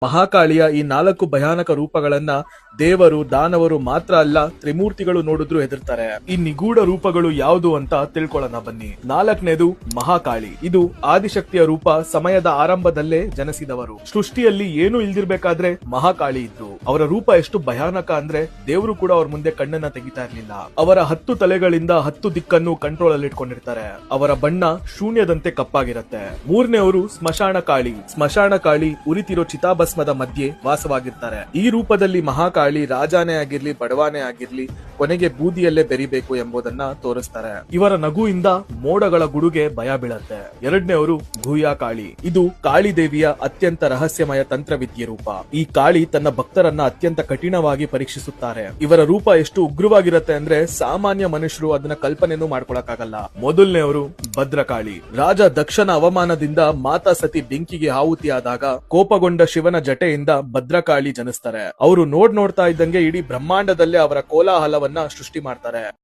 ಮಹಾಕಾಳಿಯ ಈ 4 ಭಯಾನಕ ರೂಪಗಳನ್ನ ದೇವರು, ದಾನವರು ಮಾತ್ರ ಅಲ್ಲ, ತ್ರಿಮೂರ್ತಿಗಳು ನೋಡಿದ್ರು ಹೆದರ್ತಾರೆ. ಈ ನಿಗೂಢ ರೂಪಗಳು ಯಾವುದು ಅಂತ ತಿಳ್ಕೊಳ್ಳೋಣ ಬನ್ನಿ. 4ನೇದು ಮಹಾಕಾಳಿ. ಇದು ಆದಿಶಕ್ತಿಯ ರೂಪ. ಸಮಯದ ಆರಂಭದಲ್ಲೇ ಜನಿಸಿದವರು. ಸೃಷ್ಟಿಯಲ್ಲಿ ಏನು ಇಲ್ದಿರ್ಬೇಕಾದ್ರೆ ಮಹಾಕಾಳಿ ಇದ್ರು. ಅವರ ರೂಪ ಎಷ್ಟು ಭಯಾನಕ ಅಂದ್ರೆ ದೇವರು ಕೂಡ ಅವ್ರ ಮುಂದೆ ಕಣ್ಣನ್ನ ತೆಗಿತಾ ಇರ್ಲಿಲ್ಲ. ಅವರ 10 ತಲೆಗಳಿಂದ 10 ದಿಕ್ಕನ್ನು ಕಂಟ್ರೋಲ್ ಅಲ್ಲಿ ಇಟ್ಕೊಂಡಿರ್ತಾರೆ. ಅವರ ಬಣ್ಣ ಶೂನ್ಯದಂತೆ ಕಪ್ಪಾಗಿರುತ್ತೆ. 3ನೇವರು ಸ್ಮಶಾನ ಕಾಳಿ. ಸ್ಮಶಾನ ಕಾಳಿ ಉರಿತಿರೋ ಚಿತಾಭಸ್ಮದ ಮಧ್ಯೆ ವಾಸವಾಗಿರ್ತಾರೆ. ಈ ರೂಪದಲ್ಲಿ ಮಹಾಕಾಳಿ ರಾಜಾನೇ ಆಗಿರ್ಲಿ, ಬಡವಾನೇ ಆಗಿರ್ಲಿ, ಕೊನೆಗೆ ಬೂದಿಯಲ್ಲೇ ಬೆರಿಬೇಕು ಎಂಬುದನ್ನ ತೋರಿಸ್ತಾರೆ. ಇವರ ನಗುವಿಂದ ಮೋಡಗಳ ಗುಡುಗೆ ಭಯ ಬೀಳತ್ತೆ. 2ನೇವರು ಗುಹ್ಯ ಕಾಳಿ. ಇದು ಕಾಳಿ ದೇವಿಯ ಅತ್ಯಂತ ರಹಸ್ಯಮಯ ತಂತ್ರವಿದ್ಯೆ ರೂಪ. ಈ ಕಾಳಿ ತನ್ನ ಭಕ್ತರನ್ನ ಅತ್ಯಂತ ಕಠಿಣವಾಗಿ ಪರೀಕ್ಷಿಸುತ್ತಾರೆ. ಇವರ ರೂಪ ಎಷ್ಟು ಉಗ್ರವಾಗಿರುತ್ತೆ ಅಂದ್ರೆ ಸಾಮಾನ್ಯ ಮನುಷ್ಯರು ಅದನ್ನ ಕಲ್ಪನೆನೂ ಮಾಡ್ಕೊಳಕ್ಕಾಗಲ್ಲ. 1ನೇವರು ಭದ್ರಕಾಳಿ. ರಾಜ ದಕ್ಷನ ಅವಮಾನದಿಂದ ಮಾತಾ ಸತಿ ಬೆಂಕಿಗೆ ಆಹುತಿಯಾದಾಗ ಕೋಪಗೊಂಡ ಶಿವನ ಜಟೆಯಿಂದ ಭದ್ರಕಾಳಿ ಜನಿಸ್ತಾರೆ. ಅವರು ನೋಡ್ತಾ ಇದ್ದಂಗೆ ಇಡೀ ಬ್ರಹ್ಮಾಂಡದಲ್ಲೇ ಅವರ ಕೋಲಾಹಲವನ್ನ ಸೃಷ್ಟಿ ಮಾಡ್ತಾರೆ.